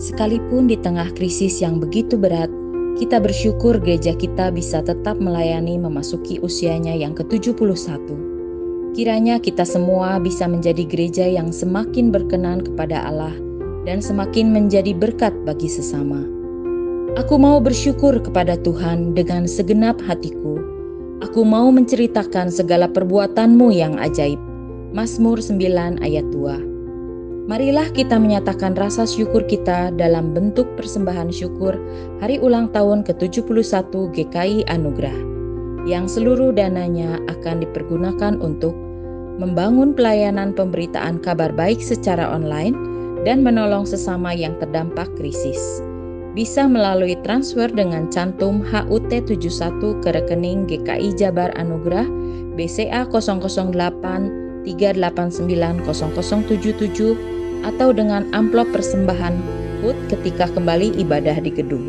Sekalipun di tengah krisis yang begitu berat, kita bersyukur gereja kita bisa tetap melayani memasuki usianya yang ke-71. Kiranya kita semua bisa menjadi gereja yang semakin berkenan kepada Allah dan semakin menjadi berkat bagi sesama. Aku mau bersyukur kepada Tuhan dengan segenap hatiku. Aku mau menceritakan segala perbuatan-Mu yang ajaib. Mazmur 9 ayat 2. Marilah kita menyatakan rasa syukur kita dalam bentuk persembahan syukur hari ulang tahun ke-71 GKI Anugerah, yang seluruh dananya akan dipergunakan untuk membangun pelayanan pemberitaan kabar baik secara online dan menolong sesama yang terdampak krisis. Bisa melalui transfer dengan cantum HUT71 ke rekening GKI Jabar Anugerah BCA 008 3890077 atau dengan amplop persembahan HUT ketika kembali ibadah di gedung.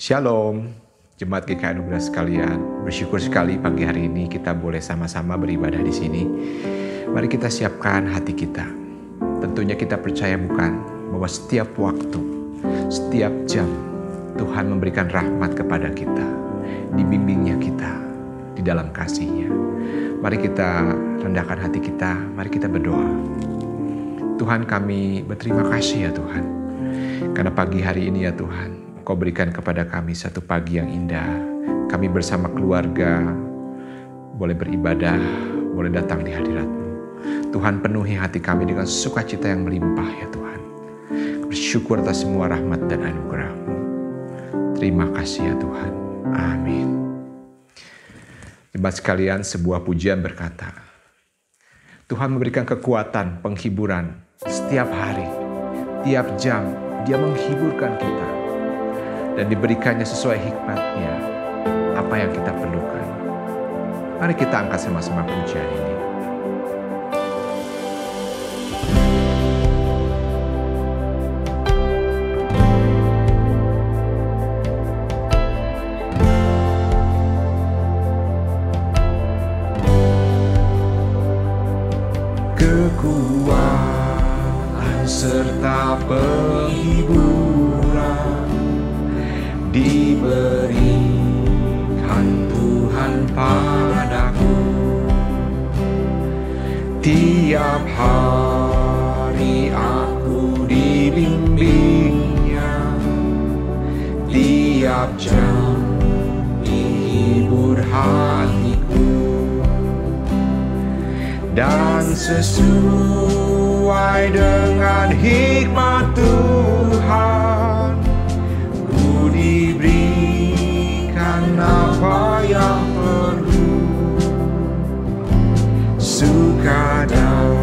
Shalom, Jemaat GKI Anugerah sekalian. Bersyukur sekali pagi hari ini kita boleh sama-sama beribadah di sini. Mari kita siapkan hati kita. Tentunya kita percaya bukan bahwa setiap waktu, setiap jam Tuhan memberikan rahmat kepada kita, dibimbingnya kita di dalam kasih-Nya. Mari kita rendahkan hati kita, mari kita berdoa. Tuhan, kami berterima kasih ya Tuhan, karena pagi hari ini ya Tuhan, Kau berikan kepada kami satu pagi yang indah. Kami bersama keluarga boleh beribadah, boleh datang di hadirat-Mu. Tuhan, penuhi hati kami dengan sukacita yang melimpah ya Tuhan. Bersyukur atas semua rahmat dan anugerah-Mu. Terima kasih ya Tuhan. Amin. Jemaat sekalian, sebuah pujian berkata, Tuhan memberikan kekuatan, penghiburan setiap hari, tiap jam Dia menghiburkan kita. Dan diberikannya sesuai hikmatnya apa yang kita perlukan. Mari kita angkat sama-sama pujian ini. Kekuatan serta penghiburan diberikan Tuhan padaku. Tiap hari aku dibimbingnya, tiap jam dihibur hatiku. Dan sesuai dengan hikmat Tuhan, diberikan apa yang perlu, suka dan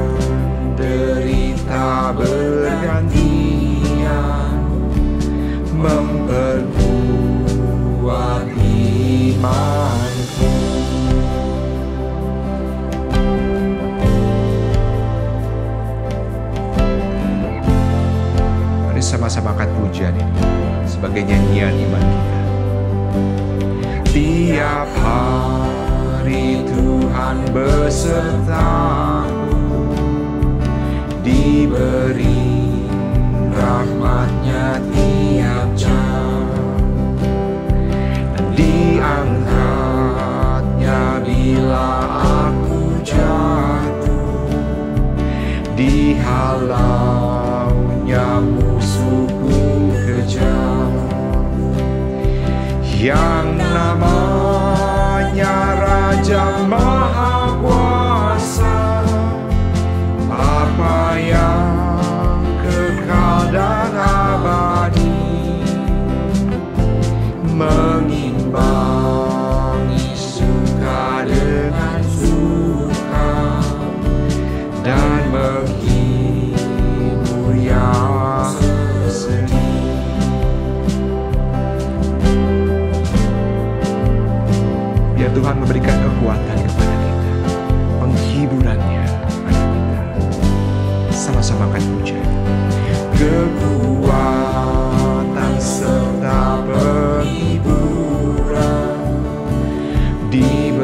derita bergantian, memperkuat imanku. Mari sama-sama angkat pujian ini sebagai nyanyian iman kita. Tiap hari Tuhan besertaku, diberi rahmat-Nya tiap jam, dan diangkat-Nya bila aku jatuh, dihalau-Nya musuhku kejam. Yang namanya Raja Maha Kuasa, Bapa yang kekal dan abadi, mengimbangi suka dengan suka dan menghibur yang sedih. Tuhan memberikan kekuatan kepada kita, penghiburannya pada kita. Sama-sama akan puja. Kekuatan serta penghiburan diberikan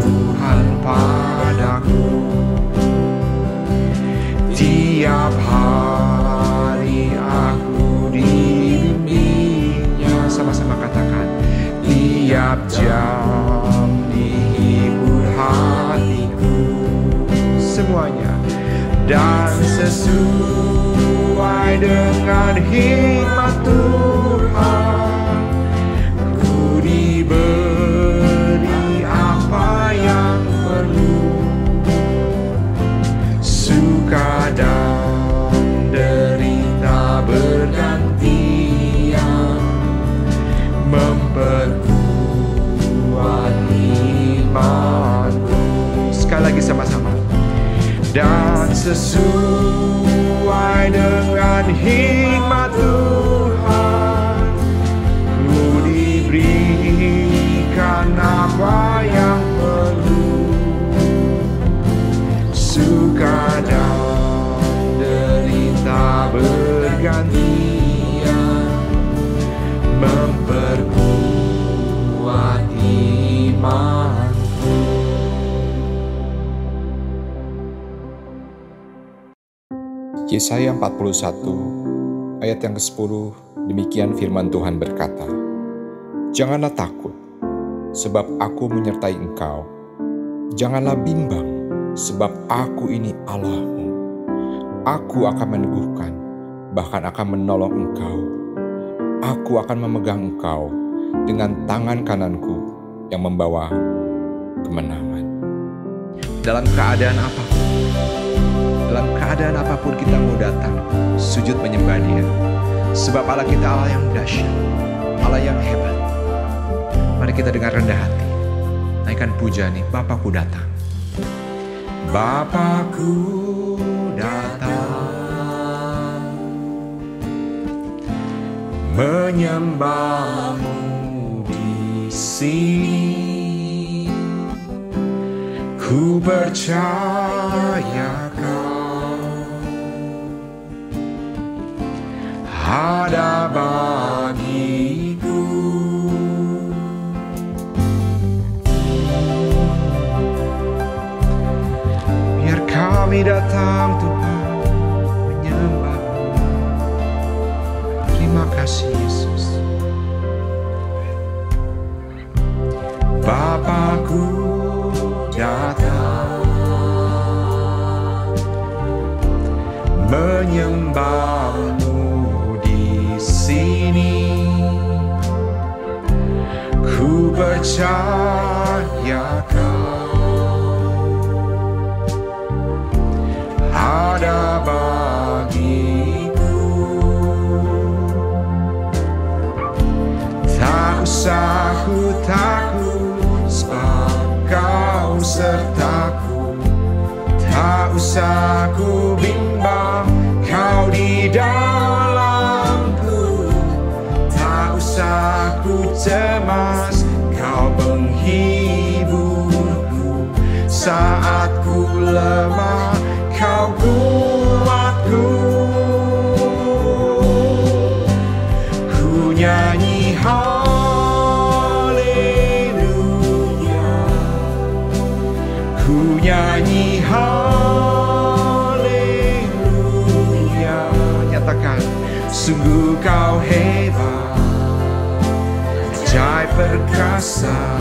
Tuhan padaku. Tiap hari aku dibimbingnya. Sama-sama katakan. Tiap jam dihibur hatiku. Semuanya. Dan sesuai dengan hikmat Tuhan, ku diberi apa yang perlu. Suka dan derita bergantian, memperkuat imanku. Sekali lagi sama-sama. Dan sesuai dengan hikmat Tuhan, ku diberikan apa yang perlu. Suka dan derita bergantian, memperkuat imanku. Yesaya 41 ayat yang ke-10, demikian firman Tuhan berkata, "Janganlah takut, sebab aku menyertai engkau. Janganlah bimbang, sebab aku ini Allahmu. Aku akan meneguhkan, bahkan akan menolong engkau. Aku akan memegang engkau dengan tangan kananku yang membawa kemenangan." Dalam keadaan apapun kita mau datang, sujud menyembah Dia. Sebab Allah kita Allah yang dahsyat, Allah yang hebat. Mari kita dengar rendah hati, naikkan puja nih, Bapakku datang. Bapakku datang, menyembahmu di sini. Ku percaya ada bagiku. Biar kami datang Tuhan menyembah-Mu. Terima kasih Yesus. Bapakku datang, menyembah-Mu sini. Ku percaya Kau ada bagiku. Tak usah ku takut, sebab Kau sertaku. Tak usah ku bimbang, Kau di dalamku. Tak usah ku cemas, Kau penghiburku. Saat ku lemah, Kau kuatku. Ku nyanyi haleluya, ku nyanyi haleluya. Nyatakan, sungguh Kau hebat, ajaib perkasa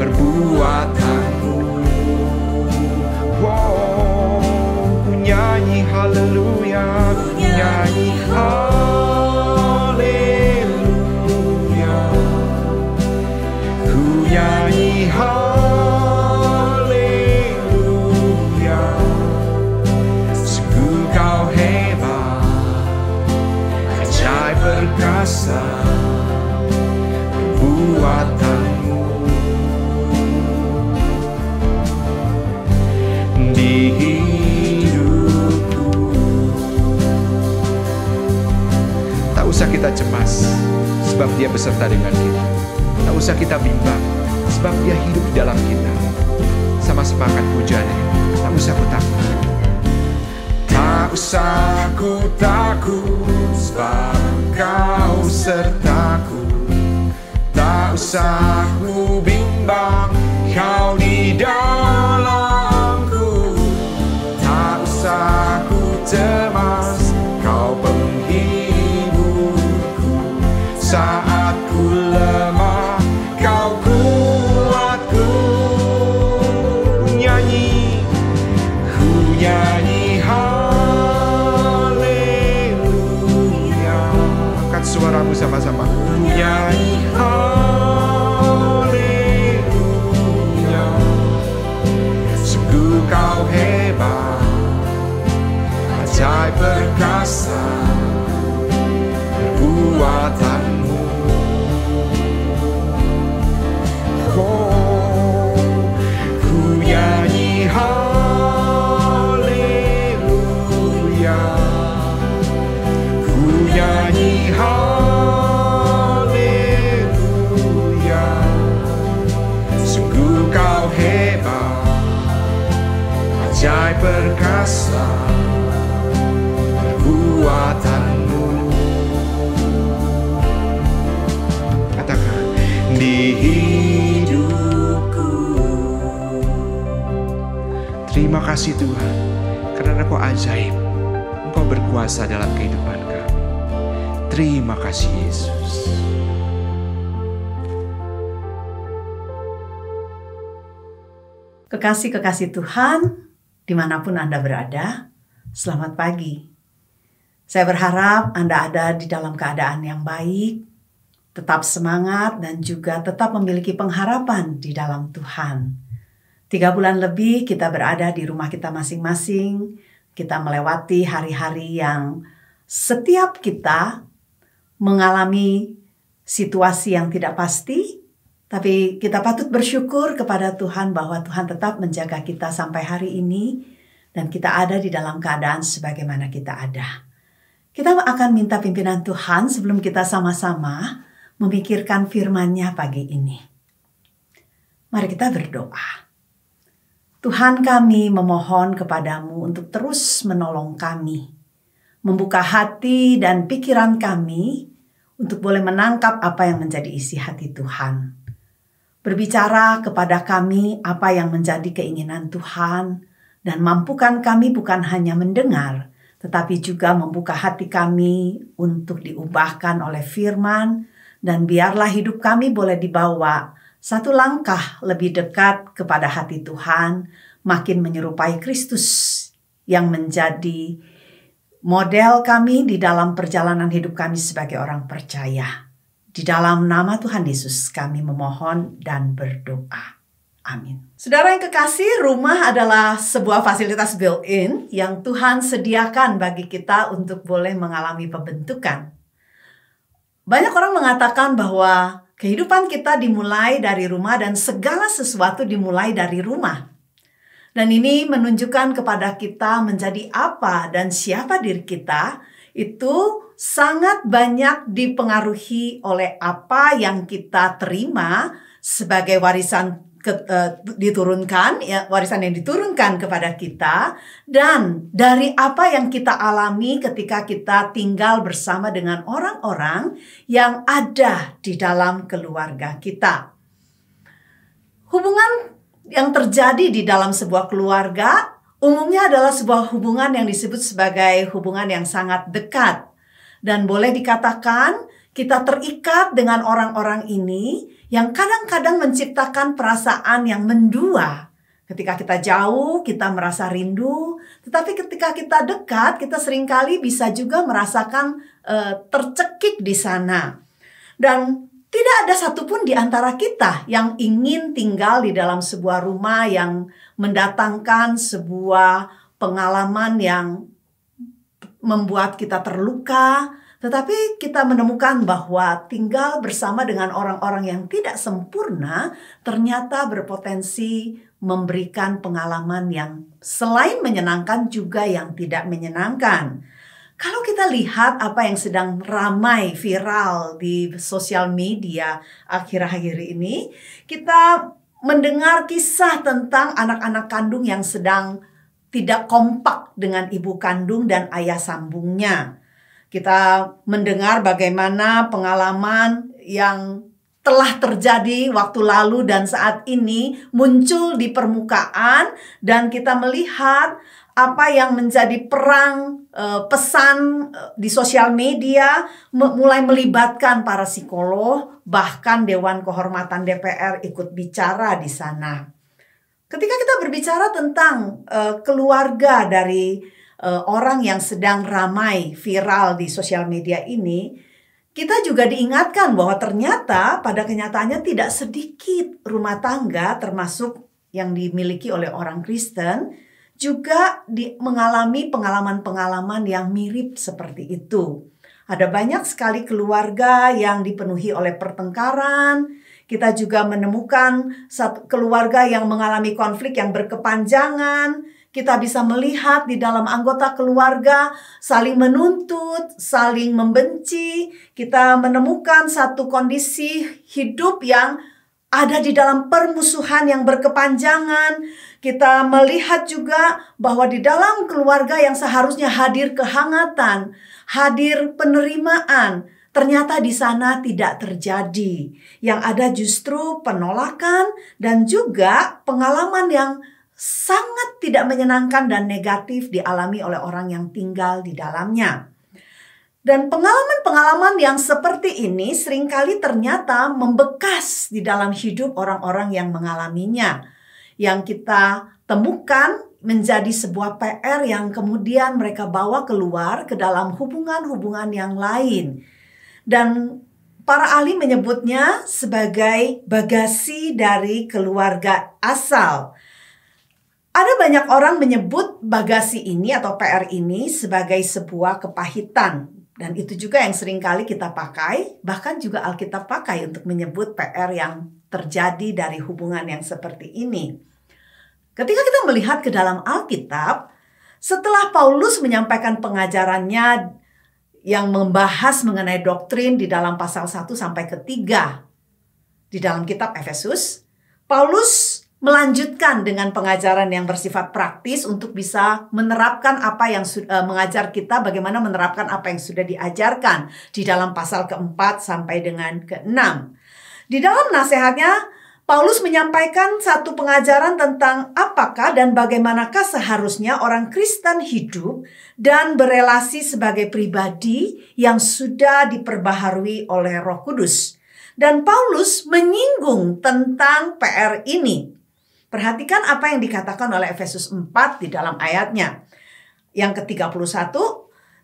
perbuatanmu. Wow, ku nyanyi haleluya, ku nyanyi haleluya, ku nyanyi haleluya. Sungguh Kau hebat, ajaib perkasa perbuatanmu. Di hidupku tak usah kita cemas, sebab Dia beserta dengan kita. Tak usah kita bimbang, sebab Dia hidup di dalam kita. Sama-sama akan pujiannya. Tak usah ku takut. Tak usah ku takut, sebab Engkau sertaku. Tak usah ku bimbang, Kau di dalamku. Tak usah ku cemas, Kau penghiburku. Saat ku lemah, Kau kuatku. Ku nyanyi haleluya. Angkat suaramu sama-sama. Ku nyanyi haleluya. Sungguh Kau hebat, ajaib perkasa perbuatanmu. Oh, ku nyanyi haleluya. Ku nyanyi haleluya. Sungguh Kau hebat, ajaib perkasa perbuatanmu. Katakan, di hidupku. Terima kasih Tuhan, karena Engkau ajaib. Engkau berkuasa dalam kehidupan kami. Terima kasih Yesus. Kekasih-kekasih Tuhan, dimanapun Anda berada, selamat pagi. Saya berharap Anda ada di dalam keadaan yang baik, tetap semangat dan juga tetap memiliki pengharapan di dalam Tuhan. 3 bulan lebih kita berada di rumah kita masing-masing, kita melewati hari-hari yang setiap kita mengalami situasi yang tidak pasti, tapi kita patut bersyukur kepada Tuhan bahwa Tuhan tetap menjaga kita sampai hari ini dan kita ada di dalam keadaan sebagaimana kita ada. Kita akan minta pimpinan Tuhan sebelum kita sama-sama memikirkan firman-Nya pagi ini. Mari kita berdoa. Tuhan, kami memohon kepadamu untuk terus menolong kami, membuka hati dan pikiran kami untuk boleh menangkap apa yang menjadi isi hati Tuhan. Berbicara kepada kami apa yang menjadi keinginan Tuhan, dan mampukan kami bukan hanya mendengar, tetapi juga membuka hati kami untuk diubahkan oleh firman, dan biarlah hidup kami boleh dibawa satu langkah lebih dekat kepada hati Tuhan, makin menyerupai Kristus yang menjadi model kami di dalam perjalanan hidup kami sebagai orang percaya. Di dalam nama Tuhan Yesus kami memohon dan berdoa. Amin. Saudara yang kekasih, rumah adalah sebuah fasilitas built-in yang Tuhan sediakan bagi kita untuk boleh mengalami pembentukan. Banyak orang mengatakan bahwa kehidupan kita dimulai dari rumah dan segala sesuatu dimulai dari rumah. Dan ini menunjukkan kepada kita menjadi apa dan siapa diri kita itu sangat banyak dipengaruhi oleh apa yang kita terima sebagai warisan diturunkan, ya, warisan yang diturunkan kepada kita, dan dari apa yang kita alami ketika kita tinggal bersama dengan orang-orang yang ada di dalam keluarga kita. Hubungan yang terjadi di dalam sebuah keluarga umumnya adalah sebuah hubungan yang disebut sebagai hubungan yang sangat dekat. Dan boleh dikatakan kita terikat dengan orang-orang ini yang kadang-kadang menciptakan perasaan yang mendua. Ketika kita jauh, kita merasa rindu. Tetapi ketika kita dekat, kita seringkali bisa juga merasakan tercekik di sana. Dan tidak ada satupun di antara kita yang ingin tinggal di dalam sebuah rumah yang mendatangkan sebuah pengalaman yang membuat kita terluka. Tetapi kita menemukan bahwa tinggal bersama dengan orang-orang yang tidak sempurna ternyata berpotensi memberikan pengalaman yang selain menyenangkan juga yang tidak menyenangkan. Kalau kita lihat apa yang sedang ramai viral di sosial media akhir-akhir ini, kita mendengar kisah tentang anak-anak kandung yang sedang tidak kompak dengan ibu kandung dan ayah sambungnya. Kita mendengar bagaimana pengalaman yang telah terjadi waktu lalu dan saat ini muncul di permukaan, dan kita melihat apa yang menjadi perang pesan di sosial media mulai melibatkan para psikolog, bahkan Dewan Kehormatan DPR ikut bicara di sana. Ketika kita berbicara tentang keluarga dari orang yang sedang ramai viral di sosial media ini, kita juga diingatkan bahwa ternyata pada kenyataannya tidak sedikit rumah tangga termasuk yang dimiliki oleh orang Kristen juga mengalami pengalaman-pengalaman yang mirip seperti itu. Ada banyak sekali keluarga yang dipenuhi oleh pertengkaran. Kita juga menemukan satu keluarga yang mengalami konflik yang berkepanjangan. Kita bisa melihat di dalam anggota keluarga saling menuntut, saling membenci. Kita menemukan satu kondisi hidup yang ada di dalam permusuhan yang berkepanjangan. Kita melihat juga bahwa di dalam keluarga yang seharusnya hadir kehangatan, hadir penerimaan, ternyata di sana tidak terjadi. Yang ada justru penolakan dan juga pengalaman yang sangat tidak menyenangkan dan negatif dialami oleh orang yang tinggal di dalamnya. Dan pengalaman-pengalaman yang seperti ini seringkali ternyata membekas di dalam hidup orang-orang yang mengalaminya. Yang kita temukan menjadi sebuah PR yang kemudian mereka bawa keluar ke dalam hubungan-hubungan yang lain. Dan para ahli menyebutnya sebagai bagasi dari keluarga asal. Ada banyak orang menyebut bagasi ini atau PR ini sebagai sebuah kepahitan. Dan itu juga yang seringkali kita pakai, bahkan juga Alkitab pakai untuk menyebut PR yang terjadi dari hubungan yang seperti ini. Ketika kita melihat ke dalam Alkitab, setelah Paulus menyampaikan pengajarannya yang membahas mengenai doktrin di dalam pasal 1 sampai ke 3 di dalam kitab Efesus, Paulus melanjutkan dengan pengajaran yang bersifat praktis untuk bisa menerapkan apa yang mengajar kita bagaimana menerapkan apa yang sudah diajarkan di dalam pasal keempat sampai dengan ke-6. Di dalam nasihatnya, Paulus menyampaikan satu pengajaran tentang apakah dan bagaimanakah seharusnya orang Kristen hidup dan berelasi sebagai pribadi yang sudah diperbaharui oleh Roh Kudus. Dan Paulus menyinggung tentang PR ini. Perhatikan apa yang dikatakan oleh Efesus 4 di dalam ayatnya. Yang ke-31,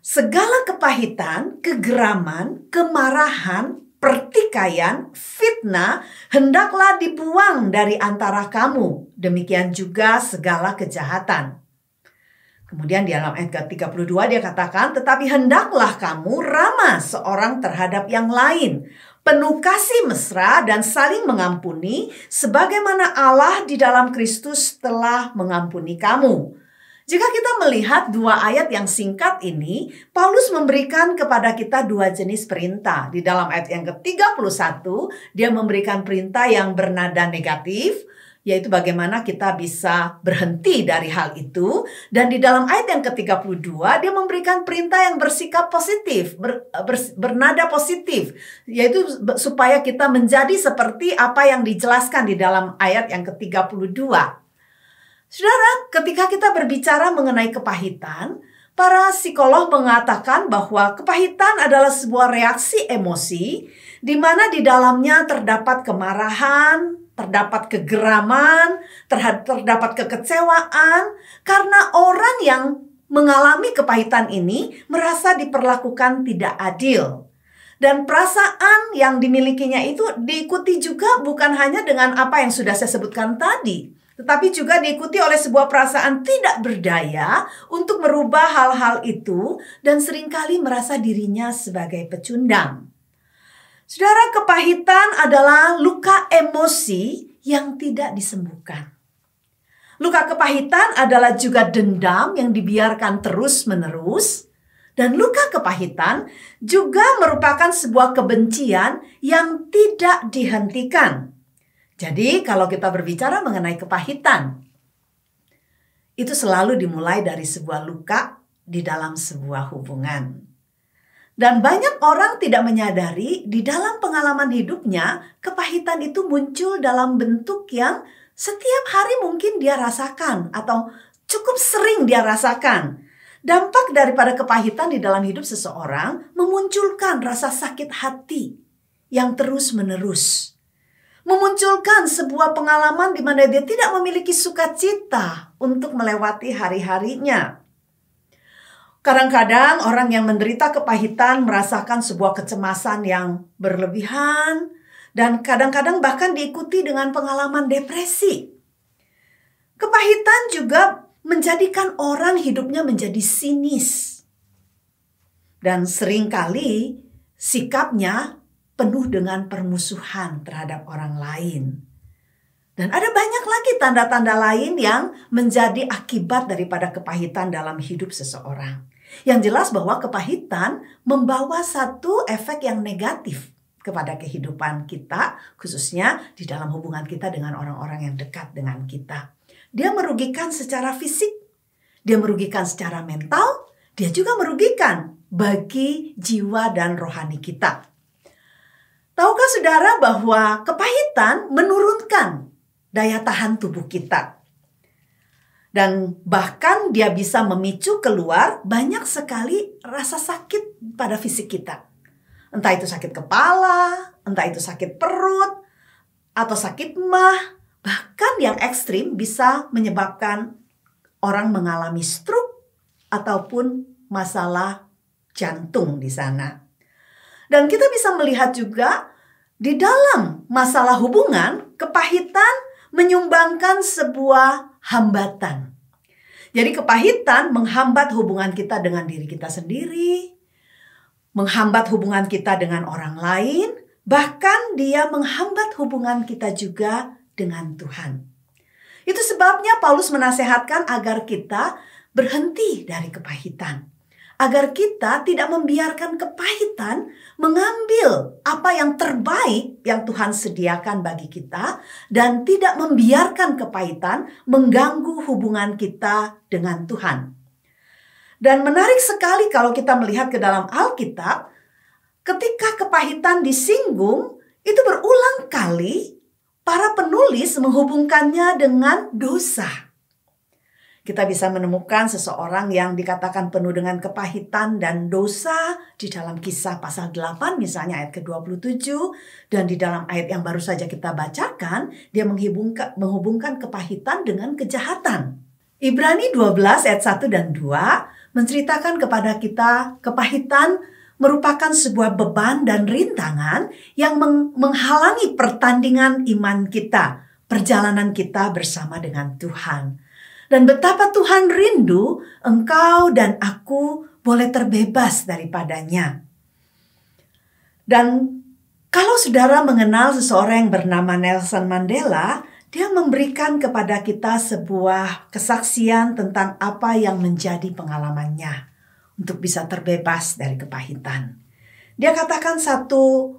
segala kepahitan, kegeraman, kemarahan, pertikaian, fitnah, hendaklah dibuang dari antara kamu. Demikian juga segala kejahatan. Kemudian di dalam ayat ke-32 dia katakan, tetapi hendaklah kamu ramah seorang terhadap yang lain, penuh kasih mesra dan saling mengampuni, sebagaimana Allah di dalam Kristus telah mengampuni kamu. Jika kita melihat dua ayat yang singkat ini, Paulus memberikan kepada kita dua jenis perintah. Di dalam ayat yang ke-31, dia memberikan perintah yang bernada negatif, yaitu bagaimana kita bisa berhenti dari hal itu. Dan di dalam ayat yang ke-32, dia memberikan perintah yang bersikap positif, bernada positif, yaitu supaya kita menjadi seperti apa yang dijelaskan di dalam ayat yang ke-32. Saudara, ketika kita berbicara mengenai kepahitan, para psikolog mengatakan bahwa kepahitan adalah sebuah reaksi emosi di mana di dalamnya terdapat kemarahan, terdapat kegeraman, terdapat kekecewaan karena orang yang mengalami kepahitan ini merasa diperlakukan tidak adil. Dan perasaan yang dimilikinya itu diikuti juga bukan hanya dengan apa yang sudah saya sebutkan tadi, tetapi juga diikuti oleh sebuah perasaan tidak berdaya untuk merubah hal-hal itu dan seringkali merasa dirinya sebagai pecundang. Saudara, kepahitan adalah luka emosi yang tidak disembuhkan. Luka kepahitan adalah juga dendam yang dibiarkan terus-menerus. Dan luka kepahitan juga merupakan sebuah kebencian yang tidak dihentikan. Jadi kalau kita berbicara mengenai kepahitan, itu selalu dimulai dari sebuah luka di dalam sebuah hubungan. Dan banyak orang tidak menyadari di dalam pengalaman hidupnya, kepahitan itu muncul dalam bentuk yang setiap hari mungkin dia rasakan atau cukup sering dia rasakan. Dampak daripada kepahitan di dalam hidup seseorang memunculkan rasa sakit hati yang terus-menerus. Memunculkan sebuah pengalaman di mana dia tidak memiliki sukacita untuk melewati hari-harinya. Kadang-kadang orang yang menderita kepahitan merasakan sebuah kecemasan yang berlebihan dan kadang-kadang bahkan diikuti dengan pengalaman depresi. Kepahitan juga menjadikan orang hidupnya menjadi sinis. Dan seringkali sikapnya penuh dengan permusuhan terhadap orang lain. Dan ada banyak lagi tanda-tanda lain yang menjadi akibat daripada kepahitan dalam hidup seseorang. Yang jelas bahwa kepahitan membawa satu efek yang negatif kepada kehidupan kita, khususnya di dalam hubungan kita dengan orang-orang yang dekat dengan kita. Dia merugikan secara fisik, dia merugikan secara mental, dia juga merugikan bagi jiwa dan rohani kita. Tahukah saudara bahwa kepahitan menurunkan daya tahan tubuh kita? Dan bahkan dia bisa memicu keluar banyak sekali rasa sakit pada fisik kita. Entah itu sakit kepala, entah itu sakit perut, atau sakit mah. Bahkan yang ekstrim bisa menyebabkan orang mengalami stroke ataupun masalah jantung di sana. Dan kita bisa melihat juga di dalam masalah hubungan, kepahitan menyumbangkan sebuah hambatan. Jadi kepahitan menghambat hubungan kita dengan diri kita sendiri, menghambat hubungan kita dengan orang lain, bahkan dia menghambat hubungan kita juga dengan Tuhan. Itu sebabnya Paulus menasehatkan agar kita berhenti dari kepahitan. Agar kita tidak membiarkan kepahitan mengambil apa yang terbaik yang Tuhan sediakan bagi kita. Dan tidak membiarkan kepahitan mengganggu hubungan kita dengan Tuhan. Dan menarik sekali kalau kita melihat ke dalam Alkitab. Ketika kepahitan disinggung, itu berulang kali para penulis menghubungkannya dengan dosa. Kita bisa menemukan seseorang yang dikatakan penuh dengan kepahitan dan dosa di dalam Kisah pasal 8 misalnya ayat ke-27. Dan di dalam ayat yang baru saja kita bacakan, dia menghubungkan kepahitan dengan kejahatan. Ibrani 12 ayat 1 dan 2 menceritakan kepada kita kepahitan merupakan sebuah beban dan rintangan yang menghalangi pertandingan iman kita, perjalanan kita bersama dengan Tuhan. Dan betapa Tuhan rindu engkau dan aku boleh terbebas daripadanya. Dan kalau saudara mengenal seseorang yang bernama Nelson Mandela, dia memberikan kepada kita sebuah kesaksian tentang apa yang menjadi pengalamannya untuk bisa terbebas dari kepahitan. Dia katakan satu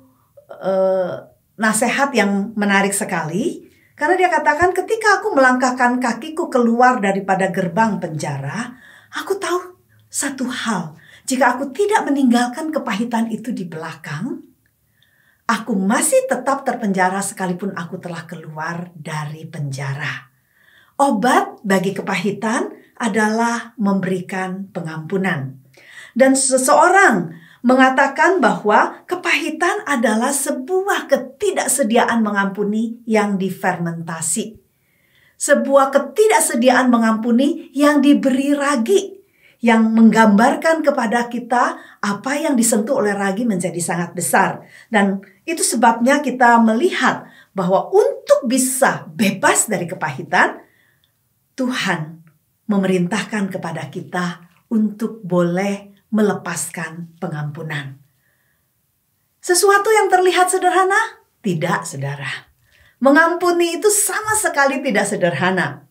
nasihat yang menarik sekali. Karena dia katakan ketika aku melangkahkan kakiku keluar daripada gerbang penjara, aku tahu satu hal. Jika aku tidak meninggalkan kepahitan itu di belakang, aku masih tetap terpenjara sekalipun aku telah keluar dari penjara. Obat bagi kepahitan adalah memberikan pengampunan. Dan seseorang mengatakan bahwa kepahitan adalah sebuah ketidaksediaan mengampuni yang difermentasi. Sebuah ketidaksediaan mengampuni yang diberi ragi. Yang menggambarkan kepada kita apa yang disentuh oleh ragi menjadi sangat besar. Dan itu sebabnya kita melihat bahwa untuk bisa bebas dari kepahitan, Tuhan memerintahkan kepada kita untuk boleh melepaskan pengampunan. Sesuatu yang terlihat sederhana? Tidak, saudara. Mengampuni itu sama sekali tidak sederhana.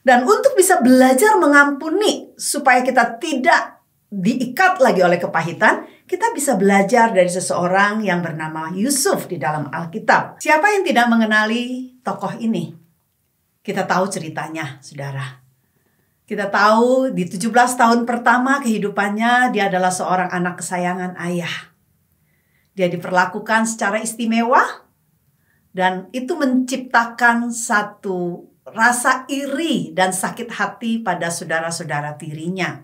Dan untuk bisa belajar mengampuni supaya kita tidak diikat lagi oleh kepahitan, kita bisa belajar dari seseorang yang bernama Yusuf di dalam Alkitab. Siapa yang tidak mengenali tokoh ini? Kita tahu ceritanya, saudara. Kita tahu di 17 tahun pertama kehidupannya, dia adalah seorang anak kesayangan ayah. Dia diperlakukan secara istimewa, dan itu menciptakan satu rasa iri dan sakit hati pada saudara-saudara tirinya.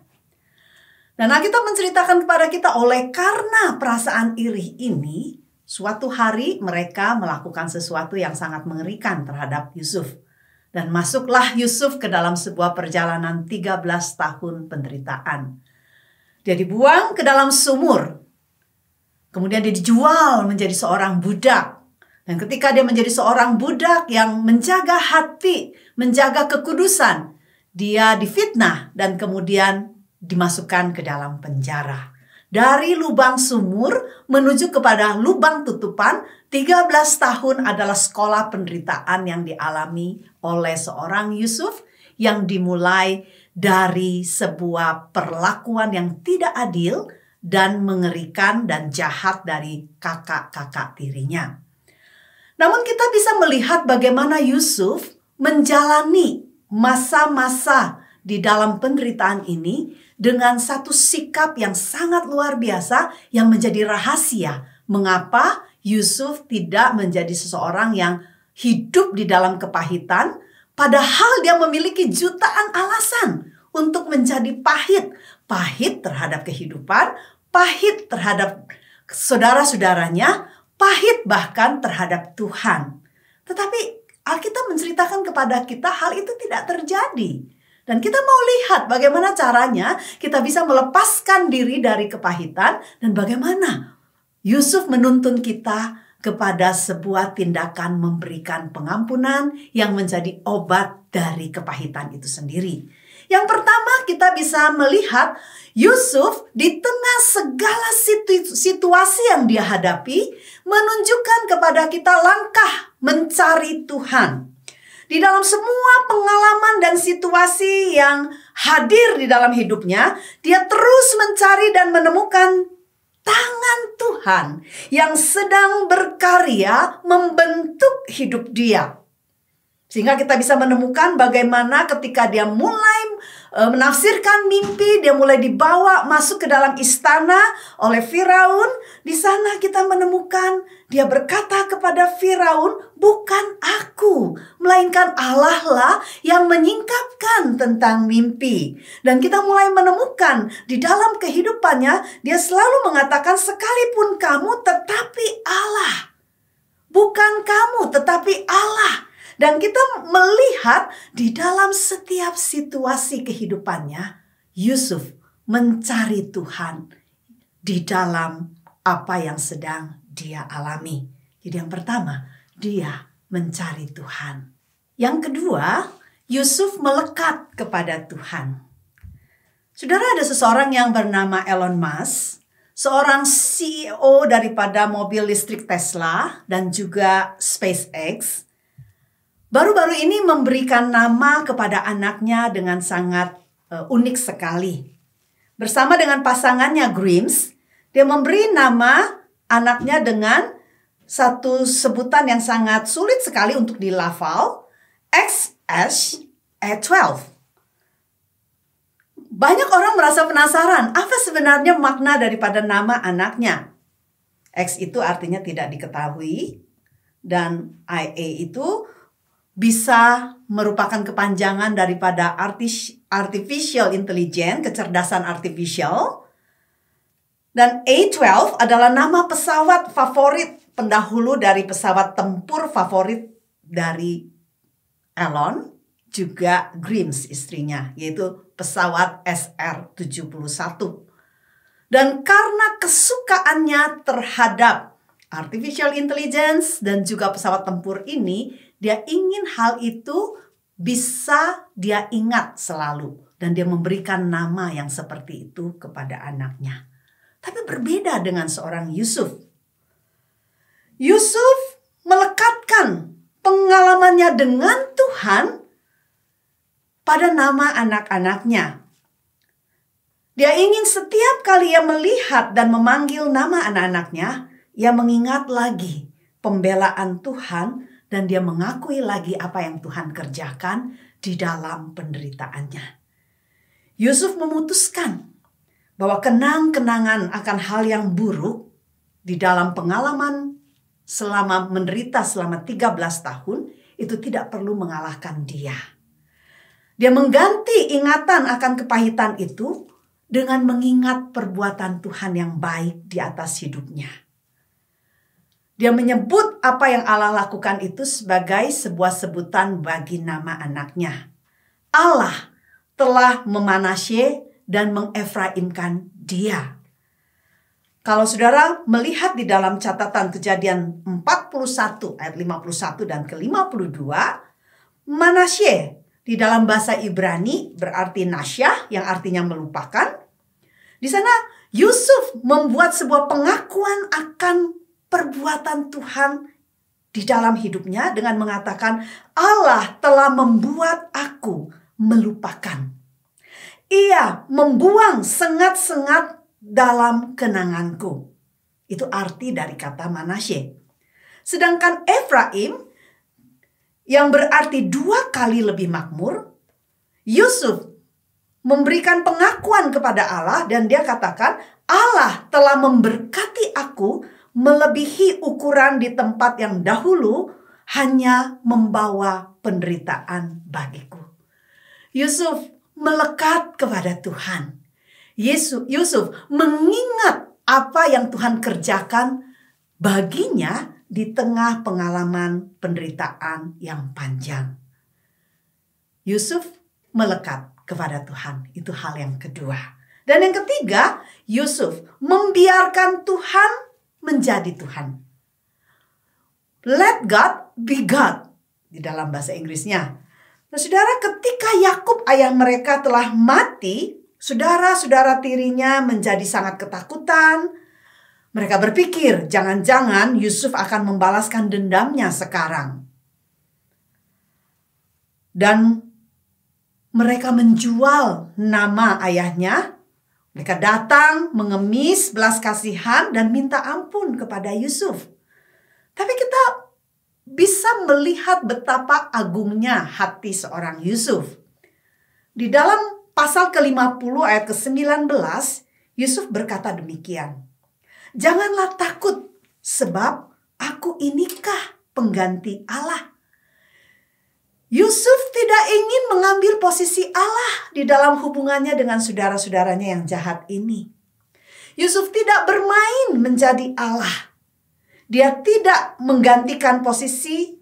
Dan Alkitab menceritakan kepada kita, oleh karena perasaan iri ini, suatu hari mereka melakukan sesuatu yang sangat mengerikan terhadap Yusuf. Dan masuklah Yusuf ke dalam sebuah perjalanan 13 tahun penderitaan. Dia dibuang ke dalam sumur. Kemudian dia dijual menjadi seorang budak. Dan ketika dia menjadi seorang budak yang menjaga hati, menjaga kekudusan, dia difitnah dan kemudian dimasukkan ke dalam penjara. Dari lubang sumur menuju kepada lubang tutupan, 13 tahun adalah sekolah penderitaan yang dialami oleh seorang Yusuf yang dimulai dari sebuah perlakuan yang tidak adil dan mengerikan dan jahat dari kakak-kakak tirinya. Namun kita bisa melihat bagaimana Yusuf menjalani masa-masa di dalam penderitaan ini dengan satu sikap yang sangat luar biasa yang menjadi rahasia. Mengapa Yusuf tidak menjadi seseorang yang hidup di dalam kepahitan, padahal dia memiliki jutaan alasan untuk menjadi pahit. Pahit terhadap kehidupan, pahit terhadap saudara-saudaranya, pahit bahkan terhadap Tuhan. Tetapi Alkitab menceritakan kepada kita hal itu tidak terjadi. Dan kita mau lihat bagaimana caranya kita bisa melepaskan diri dari kepahitan dan bagaimana Yusuf menuntun kita kepada sebuah tindakan memberikan pengampunan yang menjadi obat dari kepahitan itu sendiri. Yang pertama, kita bisa melihat Yusuf di tengah segala situasi yang dia hadapi menunjukkan kepada kita langkah mencari Tuhan. Di dalam semua pengalaman dan situasi yang hadir di dalam hidupnya, dia terus mencari dan menemukan tangan Tuhan yang sedang berkarya membentuk hidup dia. Sehingga kita bisa menemukan bagaimana ketika dia mulai menafsirkan mimpi, dia mulai dibawa masuk ke dalam istana oleh Firaun. Di sana kita menemukan dia berkata kepada Firaun, bukan aku, melainkan Allah lah yang menyingkapkan tentang mimpi. Dan kita mulai menemukan di dalam kehidupannya, dia selalu mengatakan sekalipun kamu tetapi Allah. Bukan kamu tetapi Allah. Dan kita melihat di dalam setiap situasi kehidupannya, Yusuf mencari Tuhan di dalam apa yang sedang dia alami. Jadi yang pertama, dia mencari Tuhan. Yang kedua, Yusuf melekat kepada Tuhan. Saudara, ada seseorang yang bernama Elon Musk, seorang CEO daripada mobil listrik Tesla dan juga SpaceX. Baru-baru ini memberikan nama kepada anaknya dengan sangat unik sekali. Bersama dengan pasangannya Grimes, dia memberi nama anaknya dengan satu sebutan yang sangat sulit sekali untuk dilafal, XS-A12. Banyak orang merasa penasaran, apa sebenarnya makna daripada nama anaknya? X itu artinya tidak diketahui, dan IA itu bisa merupakan kepanjangan daripada artificial intelligence, kecerdasan artificial. Dan A12 adalah nama pesawat favorit pendahulu dari pesawat tempur favorit dari Elon, juga Grimes istrinya, yaitu pesawat SR-71. Dan karena kesukaannya terhadap artificial intelligence dan juga pesawat tempur ini, dia ingin hal itu bisa dia ingat selalu. Dan dia memberikan nama yang seperti itu kepada anaknya. Tapi berbeda dengan seorang Yusuf. Yusuf melekatkan pengalamannya dengan Tuhan pada nama anak-anaknya. Dia Dia ingin setiap kali ia melihat dan memanggil nama anak-anaknya, ia mengingat lagi pembelaan Tuhan dan dia mengakui lagi apa yang Tuhan kerjakan di dalam penderitaannya. Yusuf memutuskan bahwa kenang-kenangan akan hal yang buruk di dalam pengalaman selama menderita selama 13 tahun itu tidak perlu mengalahkan dia. Dia mengganti ingatan akan kepahitan itu dengan mengingat perbuatan Tuhan yang baik di atas hidupnya. Dia menyebut apa yang Allah lakukan itu sebagai sebuah sebutan bagi nama anaknya. Allah telah memanasye dan mengefraimkan dia. Kalau saudara melihat di dalam catatan Kejadian 41 ayat 51 dan ke-52, Manasye di dalam bahasa Ibrani berarti nasyah yang artinya melupakan. Di sana Yusuf membuat sebuah pengakuan akan perbuatan Tuhan di dalam hidupnya dengan mengatakan, Allah telah membuat aku melupakan. Ia membuang sengat-sengat dalam kenanganku. Itu arti dari kata Manasye. Sedangkan Efraim yang berarti 2 kali lebih makmur, Yusuf memberikan pengakuan kepada Allah dan dia katakan, Allah telah memberkati aku melebihi ukuran di tempat yang dahulu hanya membawa penderitaan bagiku. Yusuf melekat kepada Tuhan. Yusuf mengingat apa yang Tuhan kerjakan baginya di tengah pengalaman penderitaan yang panjang. Yusuf melekat kepada Tuhan. Itu hal yang kedua. Dan yang ketiga, Yusuf membiarkan Tuhan menjadi Tuhan. Let God be God di dalam bahasa Inggrisnya. Nah, saudara, ketika Yakub ayah mereka telah mati, saudara-saudara tirinya menjadi sangat ketakutan. Mereka berpikir, jangan-jangan Yusuf akan membalaskan dendamnya sekarang. Dan mereka menjual nama ayahnya. Mereka datang mengemis belas kasihan dan minta ampun kepada Yusuf. Tapi kita bisa melihat betapa agungnya hati seorang Yusuf. Di dalam pasal ke-50 ayat ke-19, Yusuf berkata demikian. Janganlah takut, sebab aku inikah pengganti Allah. Yusuf tidak ingin mengambil posisi Allah di dalam hubungannya dengan saudara-saudaranya yang jahat ini. Yusuf tidak bermain menjadi Allah. Dia tidak menggantikan posisi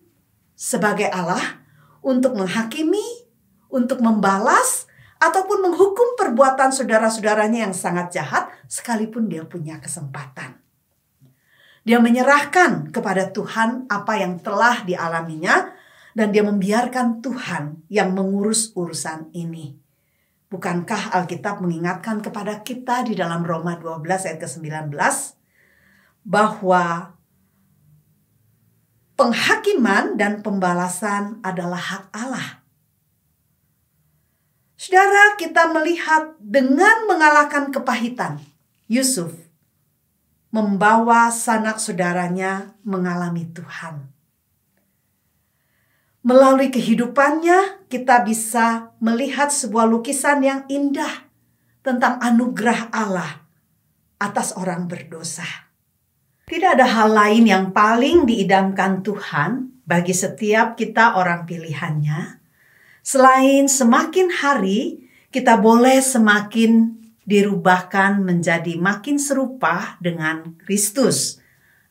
sebagai Allah untuk menghakimi, untuk membalas, ataupun menghukum perbuatan saudara-saudaranya yang sangat jahat sekalipun dia punya kesempatan. Dia menyerahkan kepada Tuhan apa yang telah dialaminya dan dia membiarkan Tuhan yang mengurus urusan ini. Bukankah Alkitab mengingatkan kepada kita di dalam Roma 12 ayat ke-19 bahwa penghakiman dan pembalasan adalah hak Allah. Saudara, kita melihat dengan mengalahkan kepahitan, Yusuf membawa sanak saudaranya mengalami Tuhan. Melalui kehidupannya, kita bisa melihat sebuah lukisan yang indah tentang anugerah Allah atas orang berdosa. Tidak ada hal lain yang paling diidamkan Tuhan bagi setiap kita orang pilihannya, selain semakin hari kita boleh semakin dirubahkan menjadi makin serupa dengan Kristus,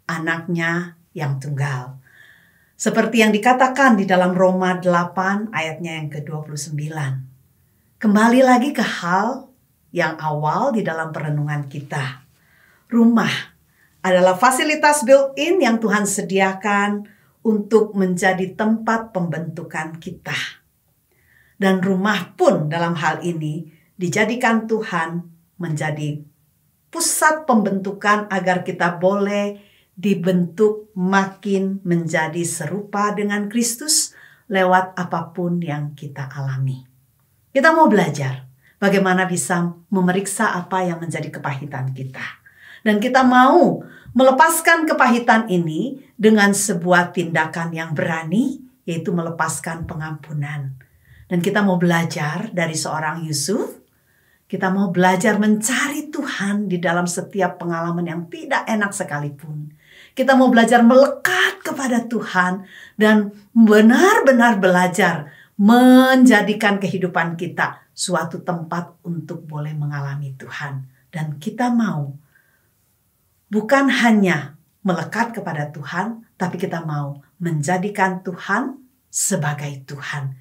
anaknya yang tunggal. Seperti yang dikatakan di dalam Roma 8 ayatnya yang ke-29. Kembali lagi ke hal yang awal di dalam perenungan kita. Rumah adalah fasilitas built-in yang Tuhan sediakan untuk menjadi tempat pembentukan kita. Dan rumah pun dalam hal ini dijadikan Tuhan menjadi pusat pembentukan agar kita boleh dibentuk makin menjadi serupa dengan Kristus lewat apapun yang kita alami. Kita mau belajar bagaimana bisa memeriksa apa yang menjadi kepahitan kita. Dan kita mau melepaskan kepahitan ini dengan sebuah tindakan yang berani, yaitu melepaskan pengampunan. Dan kita mau belajar dari seorang Yusuf. Kita mau belajar mencari Tuhan di dalam setiap pengalaman yang tidak enak sekalipun. Kita mau belajar melekat kepada Tuhan dan benar-benar belajar menjadikan kehidupan kita suatu tempat untuk boleh mengalami Tuhan. Dan kita mau bukan hanya melekat kepada Tuhan, tapi kita mau menjadikan Tuhan sebagai Tuhan.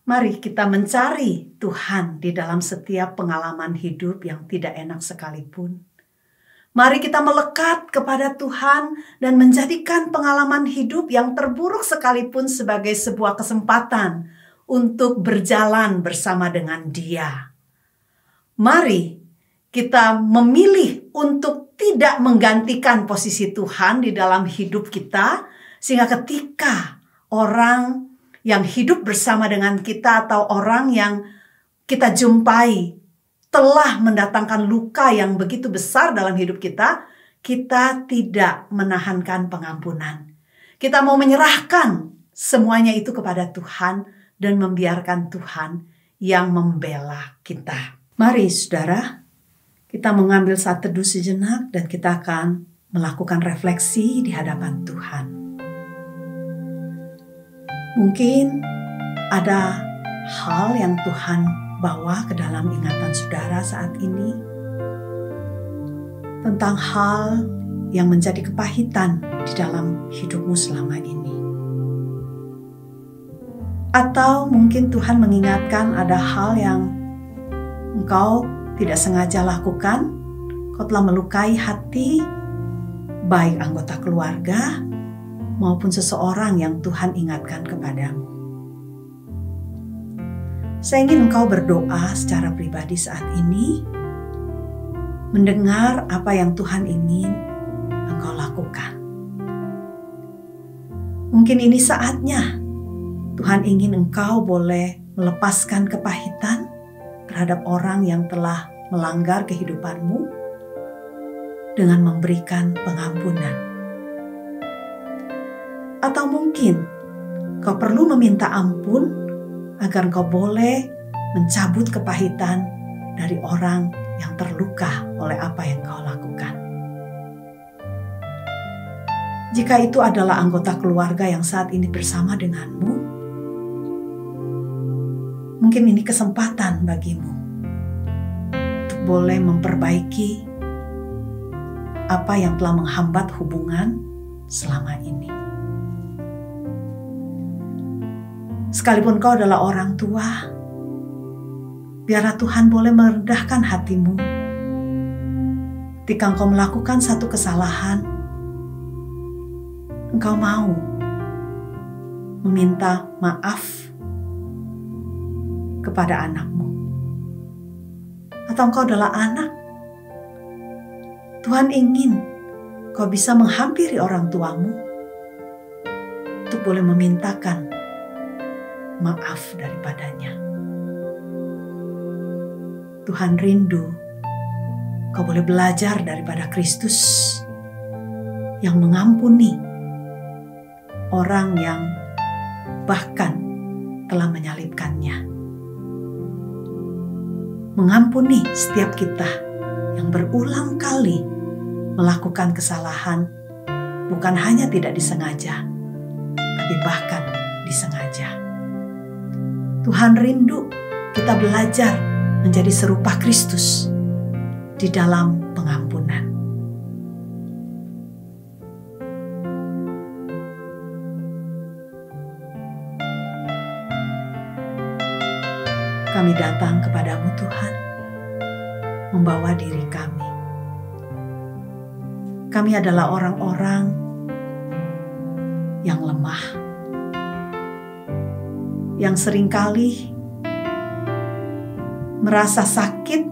Mari kita mencari Tuhan di dalam setiap pengalaman hidup yang tidak enak sekalipun. Mari kita melekat kepada Tuhan dan menjadikan pengalaman hidup yang terburuk sekalipun sebagai sebuah kesempatan untuk berjalan bersama dengan Dia. Mari kita memilih untuk tidak menggantikan posisi Tuhan di dalam hidup kita, sehingga ketika orang yang hidup bersama dengan kita atau orang yang kita jumpai telah mendatangkan luka yang begitu besar dalam hidup kita, kita tidak menahankan pengampunan. Kita mau menyerahkan semuanya itu kepada Tuhan dan membiarkan Tuhan yang membela kita. Mari saudara, kita mengambil saat teduh sejenak dan kita akan melakukan refleksi di hadapan Tuhan. Mungkin ada hal yang Tuhan bawa ke dalam ingatan saudara saat ini, tentang hal yang menjadi kepahitan di dalam hidupmu selama ini. Atau mungkin Tuhan mengingatkan ada hal yang engkau tidak sengaja lakukan, kau telah melukai hati baik anggota keluarga maupun seseorang yang Tuhan ingatkan kepadamu. Saya ingin engkau berdoa secara pribadi saat ini, mendengar apa yang Tuhan ingin engkau lakukan. Mungkin ini saatnya Tuhan ingin engkau boleh melepaskan kepahitan terhadap orang yang telah melanggar kehidupanmu dengan memberikan pengampunan. Atau mungkin kau perlu meminta ampun agar kau boleh mencabut kepahitan dari orang yang terluka oleh apa yang kau lakukan. Jika itu adalah anggota keluarga yang saat ini bersama denganmu, mungkin ini kesempatan bagimu untuk boleh memperbaiki apa yang telah menghambat hubungan selama ini. Sekalipun kau adalah orang tua, biarlah Tuhan boleh merendahkan hatimu. Ketika engkau melakukan satu kesalahan, engkau mau meminta maaf kepada anakmu. Atau engkau adalah anak, Tuhan ingin kau bisa menghampiri orang tuamu untuk boleh memintakan maaf daripadanya. Tuhan rindu kau boleh belajar daripada Kristus yang mengampuni orang yang bahkan telah menyalibkannya. Mengampuni setiap kita yang berulang kali melakukan kesalahan, bukan hanya tidak disengaja, tapi bahkan disengaja. Tuhan rindu kita belajar menjadi serupa Kristus di dalam pengampunan. Kami datang kepadamu Tuhan, membawa diri kami. Kami adalah orang-orang yang lemah, yang seringkali merasa sakit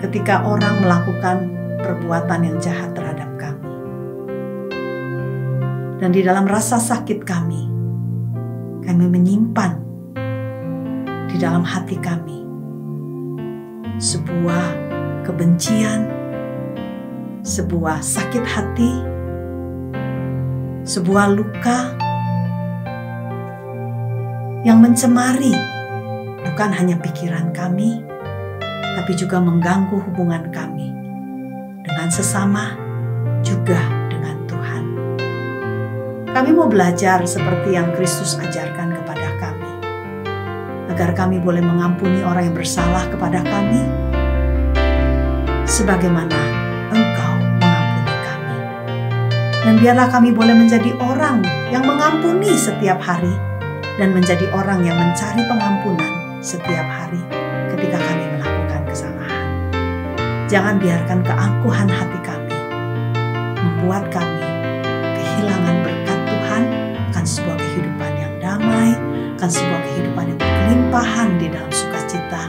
ketika orang melakukan perbuatan yang jahat terhadap kami. Dan di dalam rasa sakit kami menyimpan di dalam hati kami sebuah kebencian, sebuah sakit hati, sebuah luka yang mencemari bukan hanya pikiran kami, tapi juga mengganggu hubungan kami dengan sesama, juga dengan Tuhan. Kami mau belajar seperti yang Kristus ajarkan kepada kami, agar kami boleh mengampuni orang yang bersalah kepada kami, sebagaimana Engkau mengampuni kami. Dan biarlah kami boleh menjadi orang yang mengampuni setiap hari, dan menjadi orang yang mencari pengampunan setiap hari ketika kami melakukan kesalahan. Jangan biarkan keangkuhan hati kami membuat kami kehilangan berkat Tuhan akan sebuah kehidupan yang damai, akan sebuah kehidupan yang berkelimpahan di dalam sukacita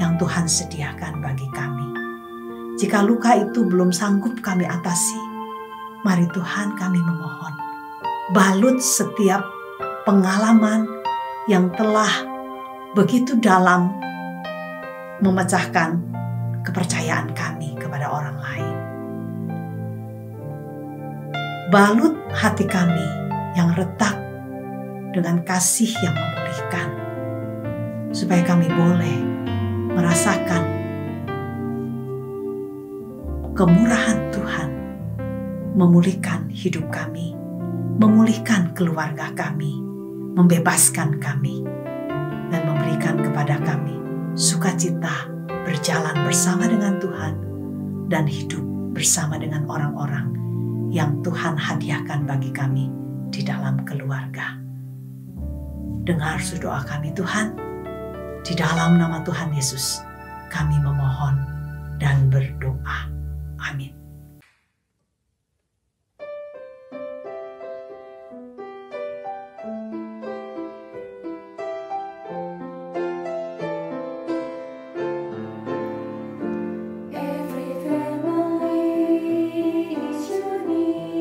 yang Tuhan sediakan bagi kami. Jika luka itu belum sanggup kami atasi, mari Tuhan kami memohon, balut setiap pengalaman yang telah begitu dalam memecahkan kepercayaan kami kepada orang lain. Balut hati kami yang retak dengan kasih yang memulihkan, supaya kami boleh merasakan kemurahan Tuhan, memulihkan hidup kami, memulihkan keluarga kami, membebaskan kami, dan memberikan kepada kami sukacita berjalan bersama dengan Tuhan dan hidup bersama dengan orang-orang yang Tuhan hadiahkan bagi kami di dalam keluarga. Dengar doa kami Tuhan, di dalam nama Tuhan Yesus kami memohon dan berdoa. Amin. Every family is unique.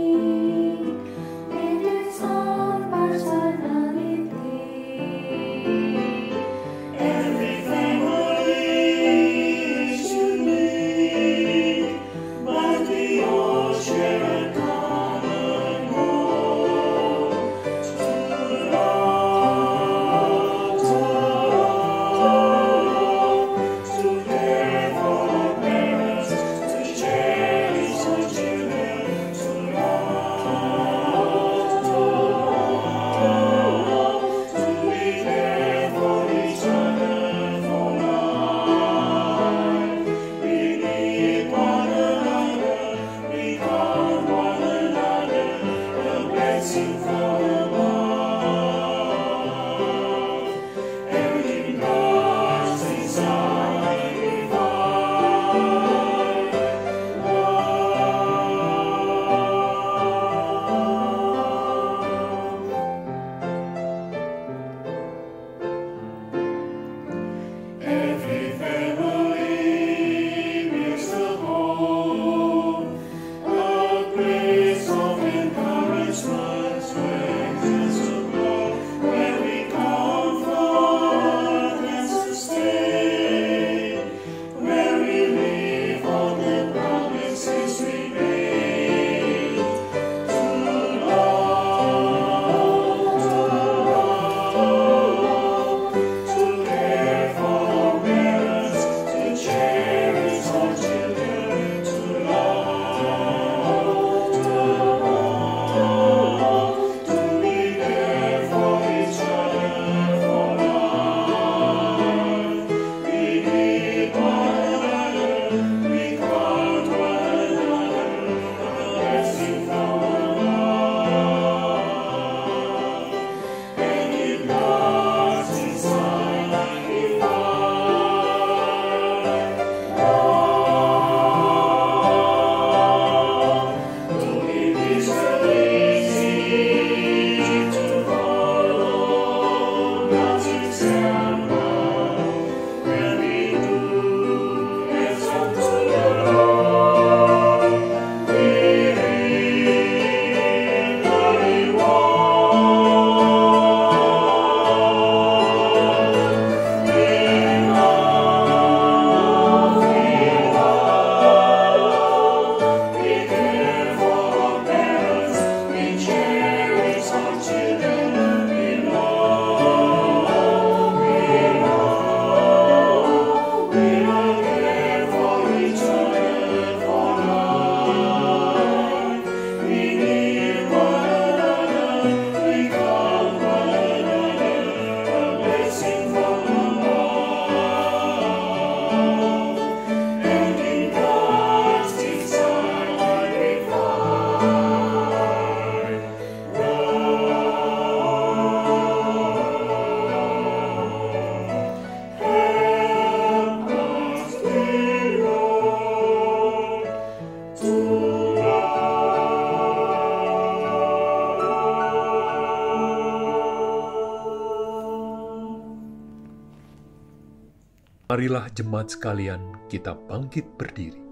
Marilah jemaat sekalian kita bangkit berdiri.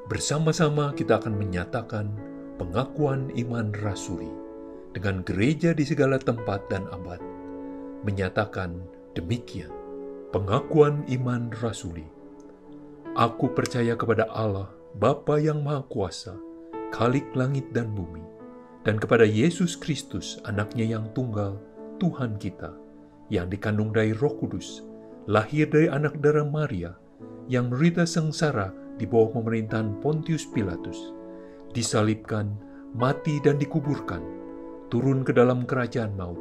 Bersama-sama kita akan menyatakan pengakuan iman rasuli dengan gereja di segala tempat dan abad. Menyatakan demikian, pengakuan iman rasuli. Aku percaya kepada Allah, Bapa yang Maha Kuasa, Khalik langit dan bumi, dan kepada Yesus Kristus, anaknya yang tunggal, Tuhan kita, yang dikandung dari Roh Kudus, lahir dari anak darah Maria, yang menderita sengsara di bawah pemerintahan Pontius Pilatus, disalibkan, mati dan dikuburkan, turun ke dalam kerajaan maut.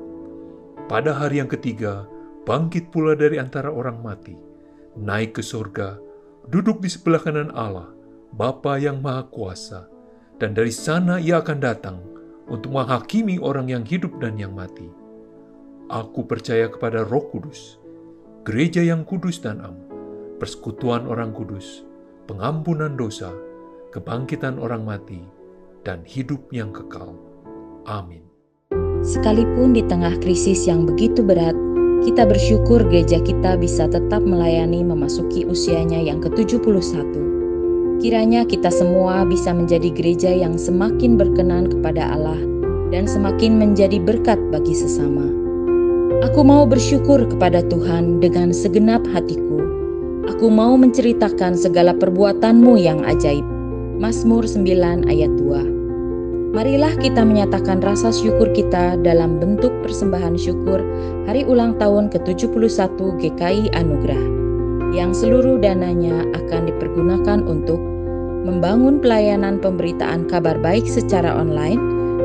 Pada hari yang ketiga, bangkit pula dari antara orang mati, naik ke sorga, duduk di sebelah kanan Allah, Bapa yang Maha Kuasa, dan dari sana ia akan datang untuk menghakimi orang yang hidup dan yang mati. Aku percaya kepada Roh Kudus, gereja yang kudus dan am, persekutuan orang kudus, pengampunan dosa, kebangkitan orang mati, dan hidup yang kekal. Amin. Sekalipun di tengah krisis yang begitu berat, kita bersyukur gereja kita bisa tetap melayani memasuki usianya yang ke-71. Kiranya kita semua bisa menjadi gereja yang semakin berkenan kepada Allah dan semakin menjadi berkat bagi sesama. Aku mau bersyukur kepada Tuhan dengan segenap hatiku. Aku mau menceritakan segala perbuatan-Mu yang ajaib. Mazmur 9 ayat 2. Marilah kita menyatakan rasa syukur kita dalam bentuk persembahan syukur hari ulang tahun ke-71 GKI Anugerah, yang seluruh dananya akan dipergunakan untuk membangun pelayanan pemberitaan kabar baik secara online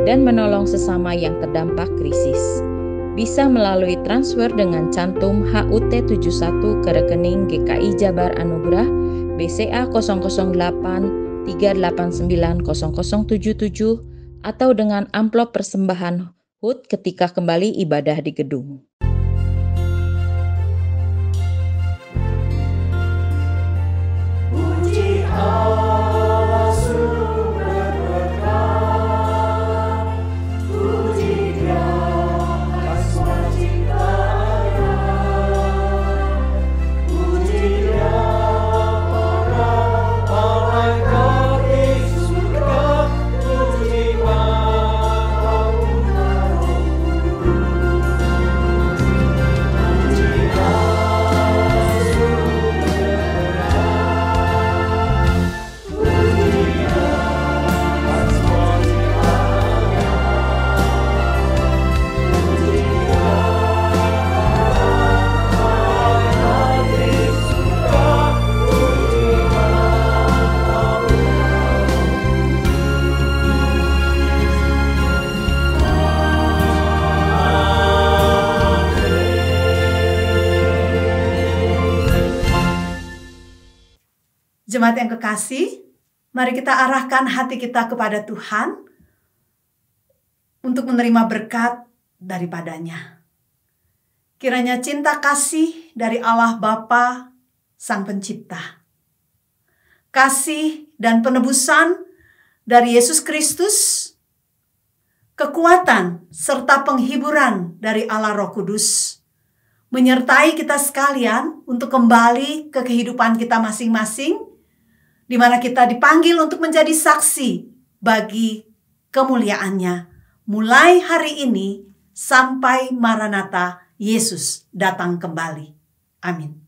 dan menolong sesama yang terdampak krisis. Bisa melalui transfer dengan cantum HUT71 ke rekening GKI Jabar Anugerah BCA 008 389 0077 atau dengan amplop persembahan HUT ketika kembali ibadah di gedung. Jemaat yang kekasih, mari kita arahkan hati kita kepada Tuhan untuk menerima berkat daripadanya. Kiranya cinta kasih dari Allah Bapa, Sang Pencipta, kasih dan penebusan dari Yesus Kristus, kekuatan serta penghiburan dari Allah Roh Kudus, menyertai kita sekalian untuk kembali ke kehidupan kita masing-masing, di mana kita dipanggil untuk menjadi saksi bagi kemuliaannya, mulai hari ini sampai Maranatha Yesus datang kembali. Amin.